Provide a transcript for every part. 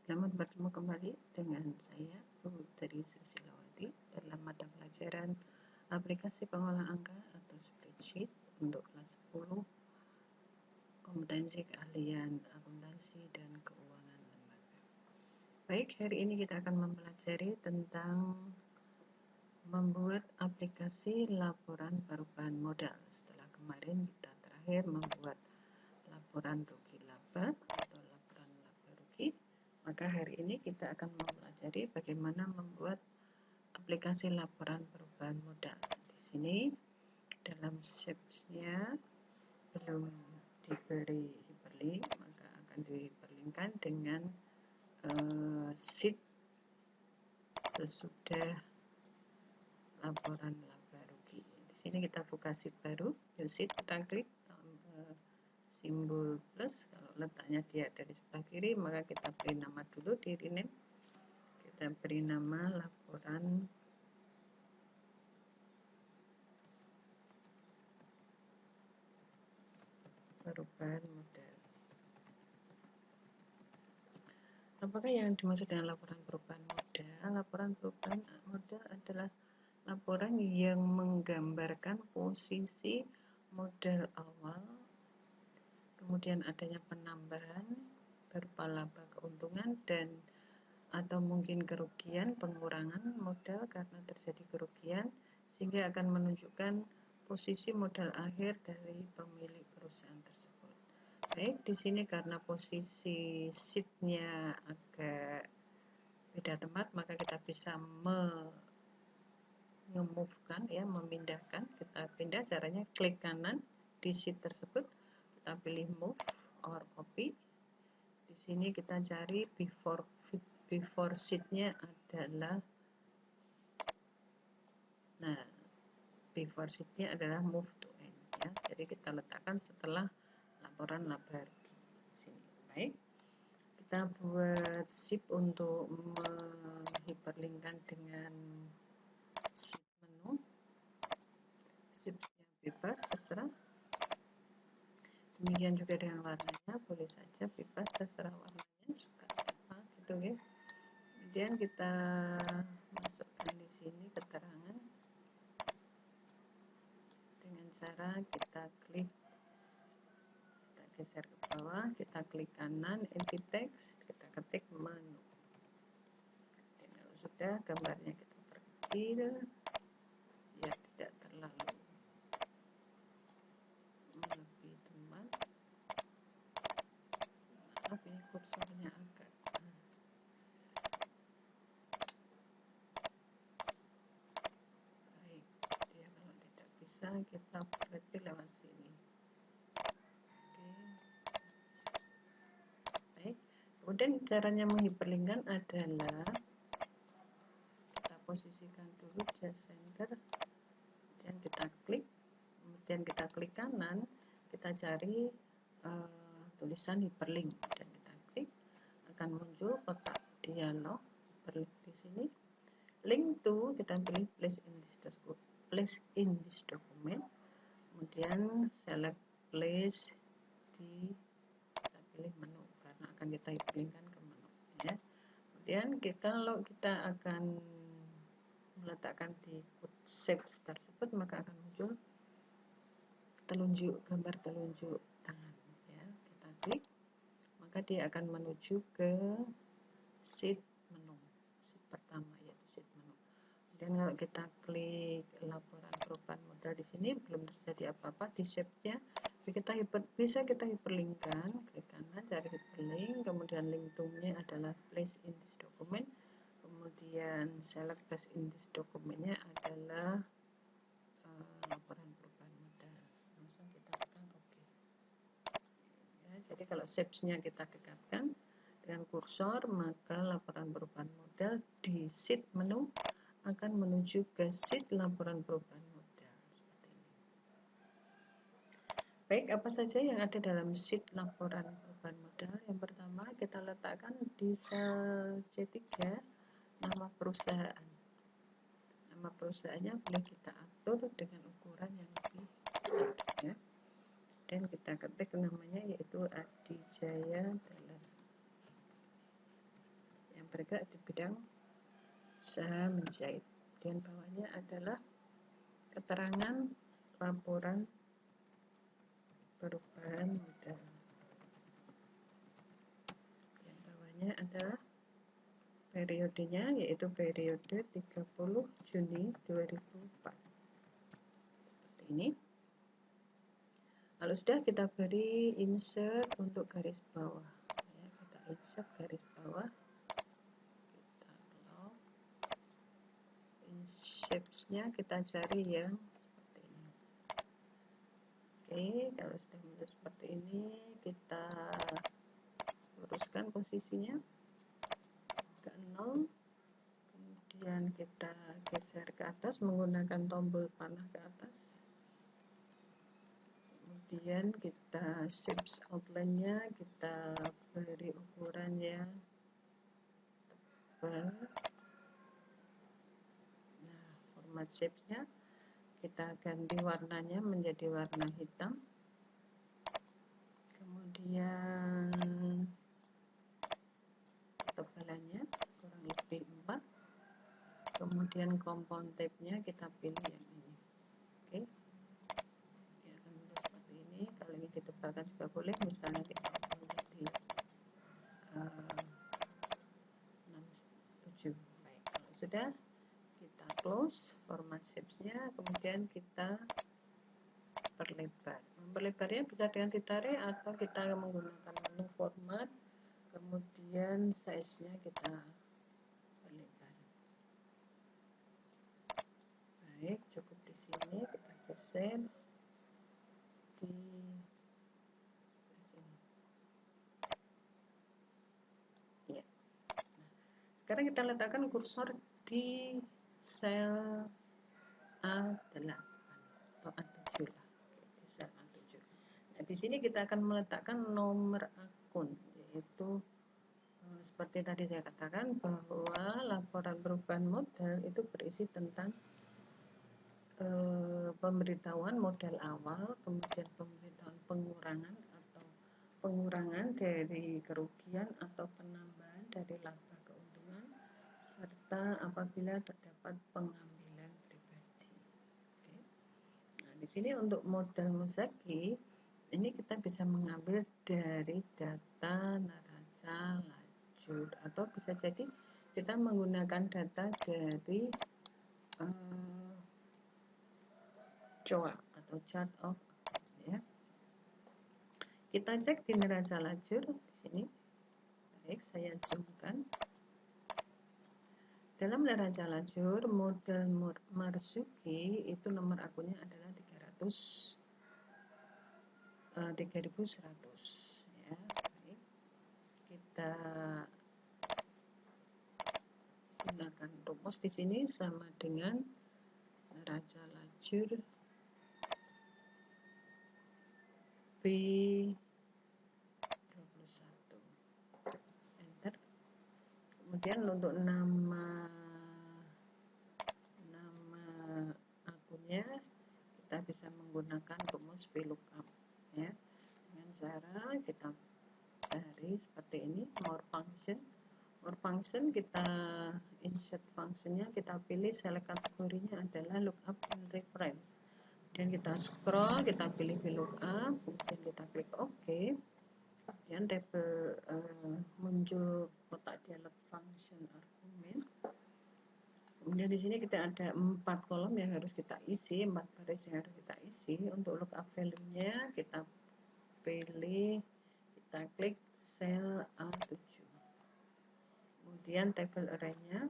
Selamat bertemu kembali dengan saya, Putri Susilawati, dalam mata pelajaran aplikasi pengolah angka atau spreadsheet untuk kelas 10, kompetensi keahlian akuntansi dan keuangan lembaga. Baik, hari ini kita akan mempelajari tentang membuat aplikasi laporan perubahan modal. Setelah kemarin kita terakhir membuat laporan rugi laba atau laporan laba rugi, maka hari ini kita akan mempelajari bagaimana membuat aplikasi laporan perubahan modal. Di sini dalam sheets-nya belum diberi hyperlink, maka akan dihiperlinkkan dengan sheet sesudah laporan laba rugi. Di sini kita buka sheet baru, new sheet, kita klik simbol plus. Kalau letaknya dia dari sebelah kiri, maka kita beri nama dulu, di rename. Kita beri nama laporan perubahan modal. Apakah yang dimaksud dengan laporan perubahan modal? Laporan perubahan modal adalah laporan yang menggambarkan posisi modal awal, kemudian adanya penambahan berupa laba, keuntungan, dan atau mungkin kerugian, pengurangan modal karena terjadi kerugian, sehingga akan menunjukkan posisi modal akhir dari pemilik perusahaan tersebut. Baik, di sini karena posisi sheet-nya agak beda tempat, maka kita bisa memindahkan. Kita pindah, caranya klik kanan di sheet tersebut, kita pilih move or copy. Di sini kita cari before sheet-nya adalah, before sheet-nya adalah move to end, ya. Jadi kita letakkan setelah laporan laba rugi di sini. Baik, kita buat sheet untuk menghiperlinkkan dengan sheet menu. Sheet-nya bebas, terserah. Demikian juga dengan warnanya, boleh saja bebas, terserah warnanya, suka apa gitu ya. Kemudian kita masukkan di sini keterangan dengan cara kita klik, kita geser ke bawah, kita klik kanan edit text, kita ketik menu. Dan kalau sudah, gambarnya kita perkecil biar tidak terlalu lebih teman. Maaf, ini kursornya agak baik, dia kalau tidak bisa kita perkecil lewat sini. Oke. Baik, kemudian caranya menghiperlinkkan adalah kita posisikan dulu just center, kemudian kita klik, kemudian kita klik kanan, kita cari tulisan hyperlink dan kita klik, akan muncul kotak dialog hyperlink di sini. Link to, kita pilih place in this document, kemudian select place di, kita pilih menu karena akan kita hyperlinkkan ke menu, ya. Kemudian kalau kita akan meletakkan di shapes tersebut, maka akan muncul gambar telunjuk tangan, ya. Kita klik, maka dia akan menuju ke sheet menu, sheet pertama, yaitu sheet menu. Dan kalau kita klik laporan perubahan modal di sini, belum terjadi apa-apa di shape-nya, bisa kita hiperlinkkan, klik kanan cari hyperlink, kemudian link to-nya adalah place in this document, kemudian select place in this document-nya adalah laporan perubahan modal, langsung kita tekan OK, ya. Jadi kalau shapes-nya kita dekatkan dengan kursor, maka laporan perubahan modal di sheet menu akan menuju ke sheet laporan perubahan modal seperti ini. Baik, apa saja yang ada dalam sheet laporan perubahan modal? Yang pertama, kita letakkan di sel C3 nama perusahaan. Nama perusahaannya boleh kita atur dengan ukuran yang lebih besar, ya. Dan kita ketik namanya, yaitu Adijaya Teller. bergerak di bidang usaha menjahit. Dan bawahnya adalah keterangan laporan perubahan modal. Yang bawahnya adalah periodenya, yaitu periode 30 Juni 2004. Seperti ini. Kalau sudah, kita beri insert untuk garis bawah. Ya, kita insert garis bawah. Kita lock. Shapes-nya kita cari yang seperti ini. Oke, kalau sudah muncul seperti ini, kita luruskan posisinya ke 0. Kemudian kita geser ke atas menggunakan tombol panah ke atas. Kemudian kita shapes outline-nya kita beri ukuran yang tebal. Nah, format shapes-nya kita ganti warnanya menjadi warna hitam. Kemudian ketebalannya kurang lebih 4. Kemudian compound tape-nya kita pilih yang ini. Oke. Ya, akan bentuk seperti ini. Kalau ini ditebalkan juga boleh, misalnya kita menjadi 67. Baik, kalau sudah, kita close format shapes-nya, kemudian kita perlebar. Memperlebarnya bisa dengan ditarik atau kita menggunakan menu format, kemudian size-nya kita perlebar. Baik, cukup di sini, kita geser di sini. Ya. Nah, sekarang kita letakkan kursor di sel A8 atau A7 lah. Di sel A7. Nah, di sini kita akan meletakkan nomor akun, yaitu seperti tadi saya katakan bahwa laporan perubahan modal itu berisi tentang pemberitahuan modal awal, kemudian pemberitahuan pengurangan atau pengurangan dari kerugian atau penambahan dari laba keuntungan, serta apabila terdapat pengambilan pribadi. Oke. Nah, di sini untuk modal Muzaki ini kita bisa mengambil dari data neraca lajur, atau bisa jadi kita menggunakan data dari COA atau chart of account, ya. Kita cek di neraca lajur di sini. Baik, saya zoomkan. Dalam neraca lajur modal Marzuki itu nomor akunnya adalah 3.100, ya. Baik. Kita gunakan rumus di sini sama dengan neraca lajur B21. Enter. Kemudian untuk nama akunnya kita bisa menggunakan rumus VLOOKUP, ya. Dengan cara kita cari seperti ini, more function kita insert functionnya, kita pilih select kategorinya adalah lookup and reference, dan kita scroll, kita pilih VLOOKUP, kemudian kita klik OK. Kemudian tabel muncul kotak dialog function argumen. Kemudian di sini kita ada 4 kolom yang harus kita isi, 4 baris yang harus kita isi. Untuk lookup value-nya kita pilih, kita klik sel A7. Kemudian table array-nya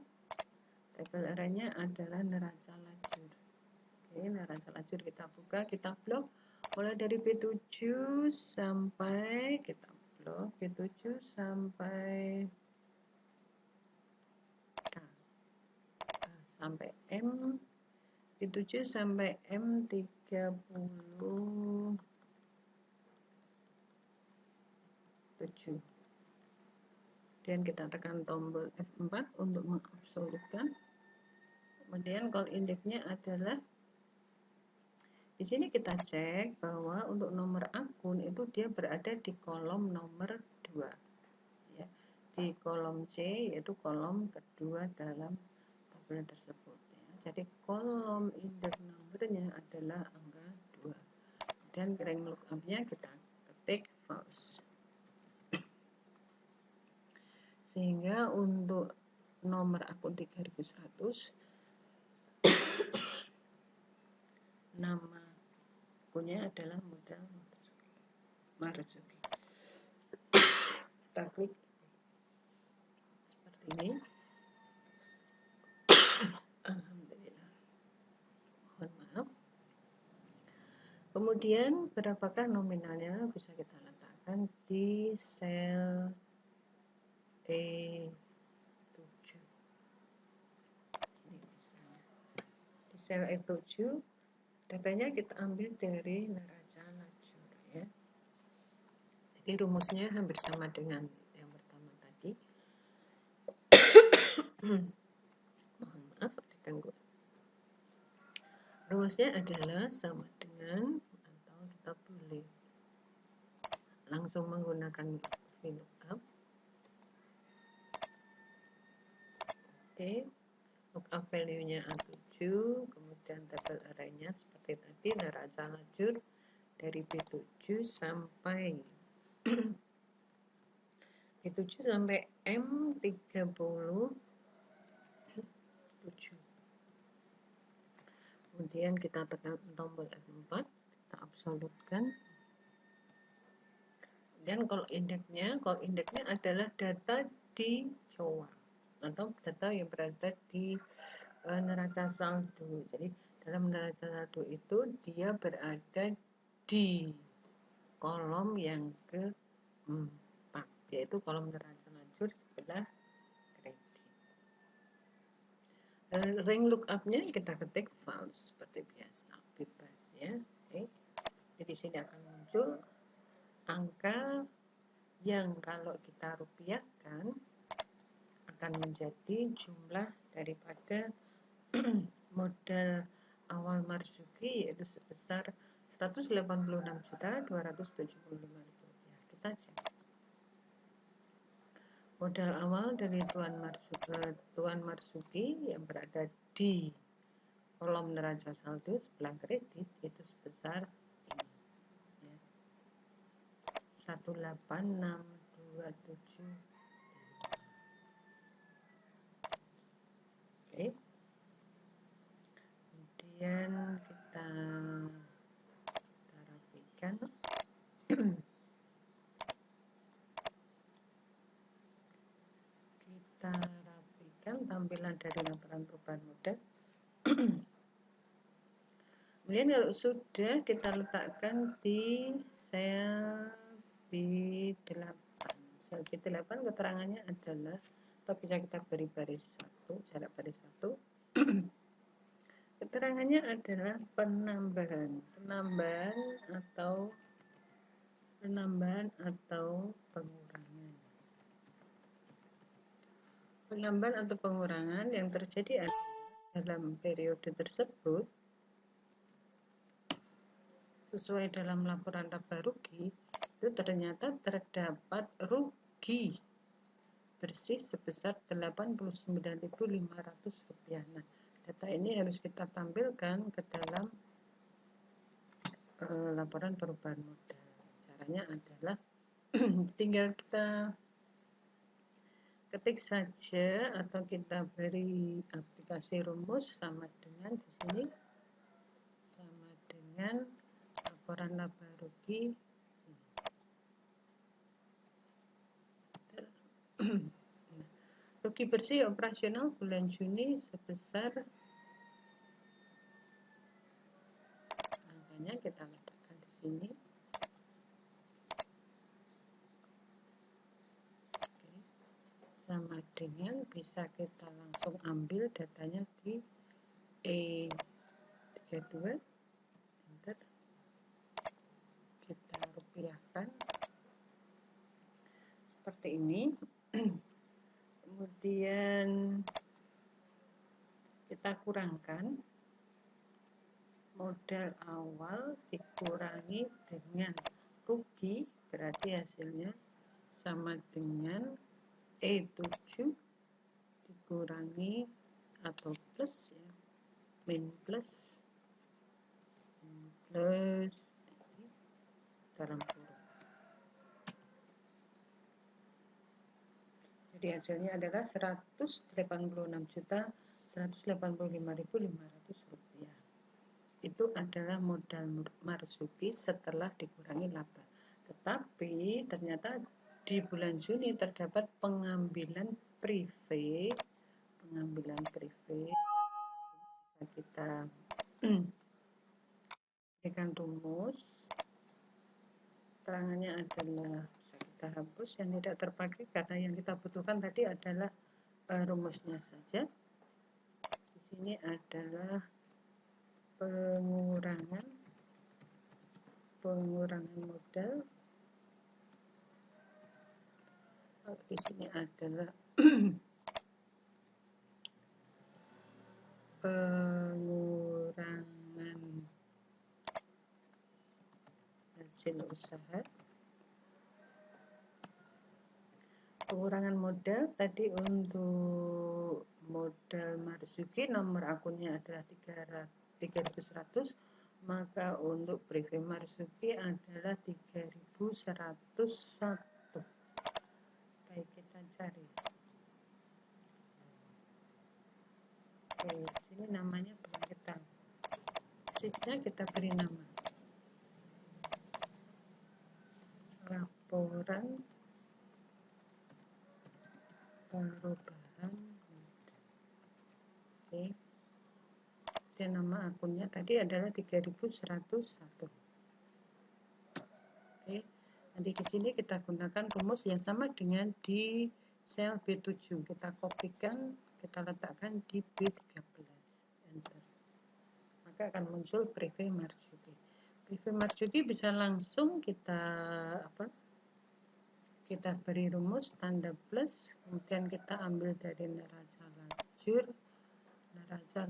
adalah neraca lajur. Oke, neraca lajur kita buka, kita blok mulai dari B7 sampai kita blok B7 sampai K, sampai M, B7 sampai M37. Kemudian kita tekan tombol F4 untuk mengabsolutkan. Kemudian call index-nya adalah di sini kita cek bahwa untuk nomor akun itu dia berada di kolom nomor 2, ya. di kolom C, yaitu kolom kedua dalam tabel tersebut ya. Jadi kolom index numbernya adalah angka 2 dan rank lookupnya kita ketik false. Sehingga untuk nomor akun 3100 nama akunnya adalah modal Marzuki. Kita klik seperti ini. Alhamdulillah. Mohon maaf. Kemudian berapakah nominalnya bisa kita letakkan di sel E7. Ini misalnya. Di sel E7 datanya kita ambil dari neraca lajur ya. Jadi rumusnya hampir sama dengan yang pertama tadi. Mohon maaf ada gangguan. Rumusnya adalah sama dengan, atau kita boleh langsung menggunakan VLOOKUP. Oke, lookup value-nya A7, kemudian tabel array-nya seperti tadi, neraca lajur dari B7 sampai B7 sampai M37. Kemudian kita tekan tombol F4, kita absolutkan. Dan kalau indeksnya adalah data di COA atau data yang berada di neraca saldo. Jadi dalam neraca saldo itu dia berada di kolom yang ke-4, yaitu kolom neraca lajur sebelah kredit. Rank lookupnya kita ketik false seperti biasa, bebas ya. Oke. Jadi sini akan muncul angka yang kalau kita rupiahkan akan menjadi jumlah daripada modal awal Marzuki, yaitu sebesar 186.275.000 rupiah. Kita cek. Modal awal dari Tuan Marzuki yang berada di kolom neraca saldo sebelah kredit itu sebesar ini, ya. 186.275. Oke. Kemudian kita rapikan. Kita rapikan tampilan dari laporan perubahan modal. Kemudian kalau sudah, kita letakkan di sel B8. Sel B8 keterangannya adalah, atau bisa kita beri baris 1, jarak baris 1. Keterangannya adalah penambahan atau pengurangan. Penambahan atau pengurangan yang terjadi dalam periode tersebut sesuai dalam laporan laba rugi itu ternyata terdapat rugi bersih sebesar 89.500 rupiah. Nah, data ini harus kita tampilkan ke dalam laporan perubahan modal. Caranya adalah tinggal kita ketik saja atau kita beri aplikasi rumus sama dengan di sini, sama dengan laporan laba rugi rugi bersih operasional bulan Juni sebesar, angkanya kita letakkan di sini. Oke. Sama dengan bisa kita langsung ambil datanya di E32, enter, kita rupiahkan seperti ini. Kemudian kita kurangkan modal awal dikurangi dengan rugi, berarti hasilnya sama dengan E7 dikurangi atau plus ya, min plus dalam kurung. Jadi hasilnya adalah 186.185.500 rupiah. Itu adalah modal Marzuki setelah dikurangi laba. Tetapi ternyata di bulan Juni terdapat pengambilan privé. Bisa kita berikan rumus. Terangannya adalah bisa kita hapus yang tidak terpakai karena yang kita butuhkan tadi adalah rumusnya saja. Di sini adalah pengurangan modal. Di sini adalah pengurangan hasil usaha. Pengurangan modal tadi untuk modal Marzuki nomor akunnya adalah 3.100, maka untuk privé Marzuki adalah 3.101. Baik, kita cari. Oke, sini namanya belum kita. Sheetnya kita beri nama. Laporan perubahan. Oke. Dan nama akunnya tadi adalah 3.101. Oke. Nanti di sini kita gunakan rumus yang sama dengan di sel B7. Kita kopikan, kita letakkan di B13. Enter. Maka akan muncul privé Marzuki. Privé Marzuki bisa langsung kita beri rumus tanda plus, kemudian kita ambil dari neraca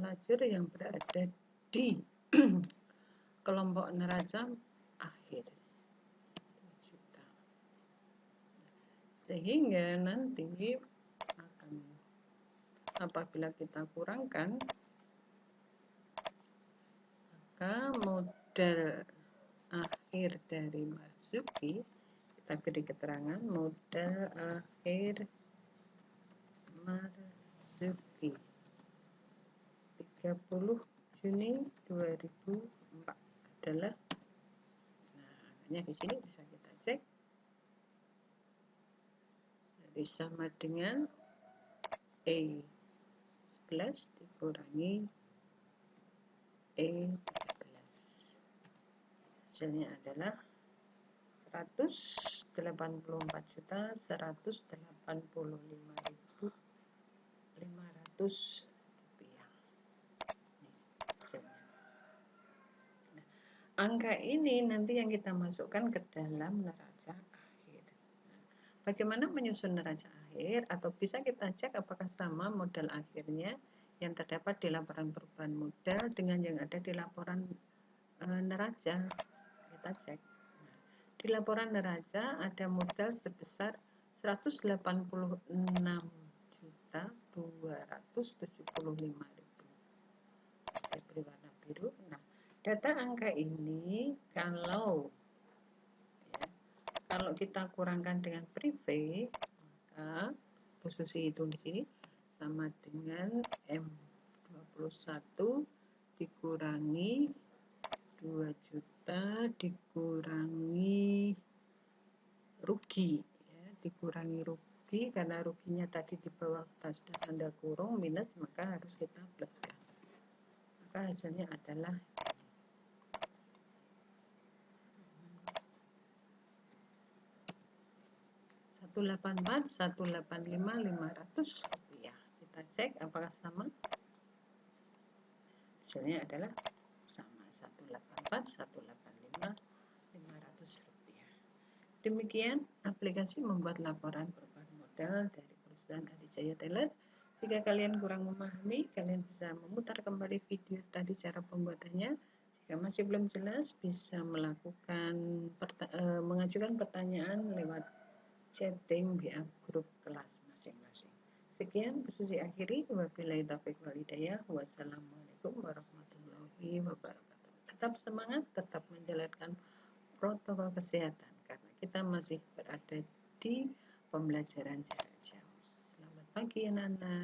lajur yang berada di kelompok neraca akhir. Sehingga nanti akan apabila kita kurangkan, maka modal akhir dari Marzuki kita beri keterangan modal akhir Marzuki 30 Juni 2004 adalah, hanya di sini bisa kita cek, jadi sama dengan E11 dikurangi E13. Hasilnya adalah 184.185.500 rupiah. Nah, angka ini nanti yang kita masukkan ke dalam neraca akhir. Nah, bagaimana menyusun neraca akhir? Atau bisa kita cek apakah sama modal akhirnya yang terdapat di laporan perubahan modal dengan yang ada di laporan neraca. Kita cek. Di laporan neraca ada modal sebesar 186.275.000. Saya beri warna biru. Nah, data angka ini kalau kita kurangkan dengan privé, maka posisi itu di sini sama dengan M21 dikurangi 2 juta dikurangi rugi ya, dikurangi rugi karena ruginya tadi di bawah sudah tanda kurung minus, maka harus kita pluskan, maka hasilnya adalah 184.185.500 rupiah. Kita cek apakah sama. Hasilnya adalah sama, 184.185.500 rupiah. Demikian aplikasi membuat laporan perubahan modal dari perusahaan Adijaya Teller. Jika kalian kurang memahami, kalian bisa memutar kembali video tadi cara pembuatannya. Jika masih belum jelas, bisa mengajukan pertanyaan lewat chatting via grup kelas. masing-masing. Sekian Susi akhiri, wabillahi taufiq wal hidayah. Wassalamualaikum warahmatullahi wabarakatuh. Tetap semangat, tetap menjalankan protokol kesehatan karena kita masih berada di pembelajaran jarak jauh. Selamat pagi anak-anak.